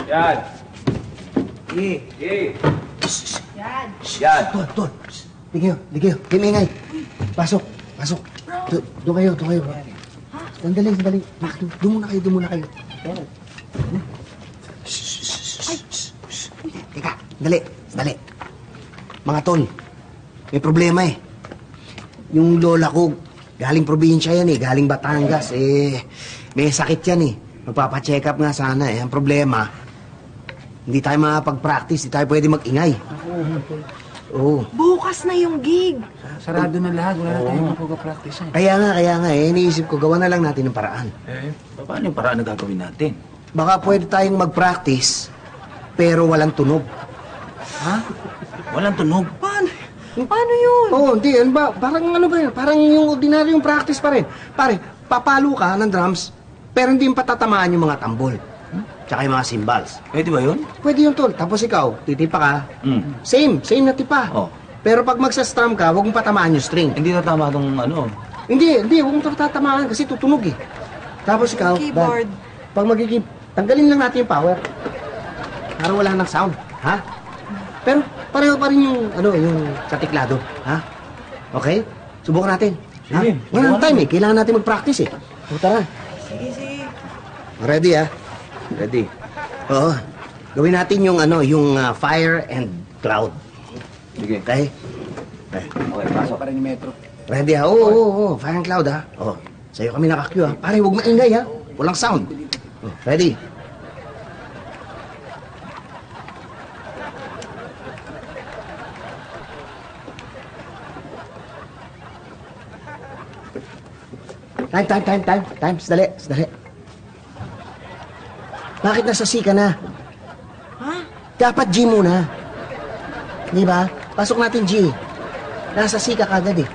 Yan. Yan. Tol. Ligay. Kimingay. Pasok. Doon kayo. Sandali. Doon muna kayo. Yan. Teka, dali. Mga tol, may problema eh. Yung lola ko, galing probinsya yan eh, galing Batangas may sakit yan eh. Magpapacheck up nga sana eh. Ang problema, hindi tayo makapag-practice, hindi tayo pwede mag-ingay. Oo. Bukas na yung gig. Sarado na lahat. Wala na tayong magpapag-practice eh. Kaya nga eh. Iniisip ko, gawa na lang natin ng paraan. Paano yung paraan na gagawin natin? Baka pwede tayong mag-practice, pero walang tunog. Ha? Walang tunog? Paano yun? Oo, hindi. Ano ba? Parang ano ba yun? Parang yung ordinaryong practice pa rin. Pare, papalo ka ng drums, pero hindi yung patatamaan yung mga tambol. Tsaka yung mga cymbals. Pwede ba yun? Pwede yun, tol. Tapos ikaw, titipa ka. Same na tipa. Oh. Pero pag magsa-strum ka, huwag mong patamaan yung string. Hindi na tama itong ano. Hindi, huwag mong tatamaan kasi tutunog eh. Tapos ikaw, Keyboard. pag tanggalin lang natin yung power. Para wala nang sound, ha? Pero pareho pa rin yung, yung sa tiklado, ha? Okay? Subukan natin. Sige. Wala nang time eh. Kailangan natin mag-practice eh. O, tara. Sige. Ready, ha? Ready. Oo. Gawin natin yung, fire and cloud. Sige. Okay? Okay, pasok pa rin yung metro. Ready, ha? Oo. Fire and cloud, ha? Oo. Sa'yo kami naka-cue, ha? Pare, huwag maingay, ha? Walang sound. Oh, ready? Time. Sandali. Bakit nasa C ka na? Ha? Dapat G muna. Di ba? Pasok natin G. Nasa C ka kagad eh.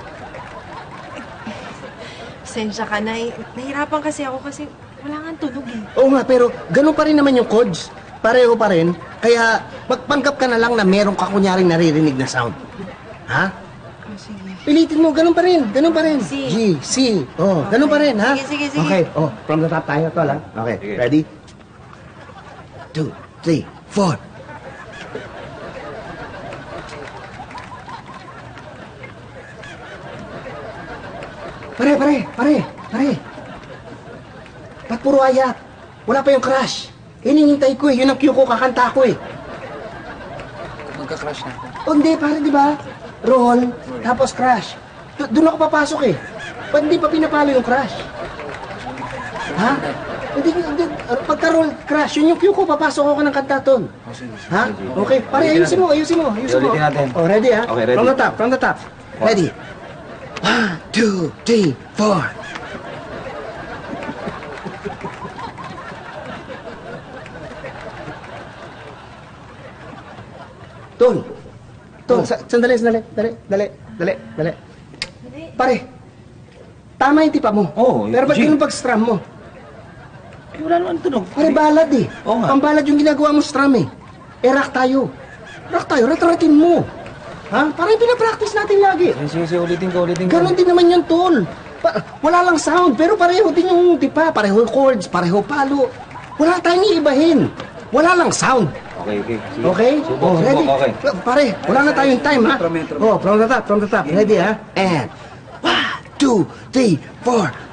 Pasensya ka na. Nahirapan kasi ako kasi wala nga tunog eh. Oo nga, pero ganun pa rin naman yung chords. Pareho pa rin. Kaya magpanggap ka na lang na meron ka kunyaring naririnig na sound. Ha? Oh, sige. Pilitin mo, ganun pa rin. C. G, C. Oh, ganun pa rin, ha? Sige. Okay, from the top tayo, tol, ha? Okay, Sige. ready? 2, 3, 4. Pare. Ba't puro ayak? Wala pa yung crash. Hinihintay ko eh. Yun ang cue ko, kakanta ko eh. Magka-crash na ako. O hindi, pare, di ba? Roll, tapos crash. Doon ako papasok eh. Ba't hindi pa pinapalo yung crash? Ha? Hindi, pagka-roll, crash, yun yung cue ko, papasok ako ng kantaton. Ha? Okay, pare, ayusin mo. Ulitin natin. Oh, ready ha? Okay, ready. From the top. Ready? 1, 2, 3, 4. Tol, sandali. Dali. Pare, tama yung tipa mo. Oo, pero ba't G. ganun pag-strum mo? Wala naman tunog. Pare, balad eh. Oo nga. Pambalad yung ginagawa mo strum eh. Rock tayo, rat-ratin mo. Ha? Parang pinapractice natin lagi. Sige, ulitin ko. Ganon din naman yung tol. Wala lang sound, pero pareho din yung tipa. Pareho chords, pareho palo. Wala tayong iibahin. Wala lang sound. Okay. Sige. Okay? Subok, ready? okay. Pare, wala na tayong time, ha? Metro. From the top. Ready, ha? And 1, 2, 3, 4.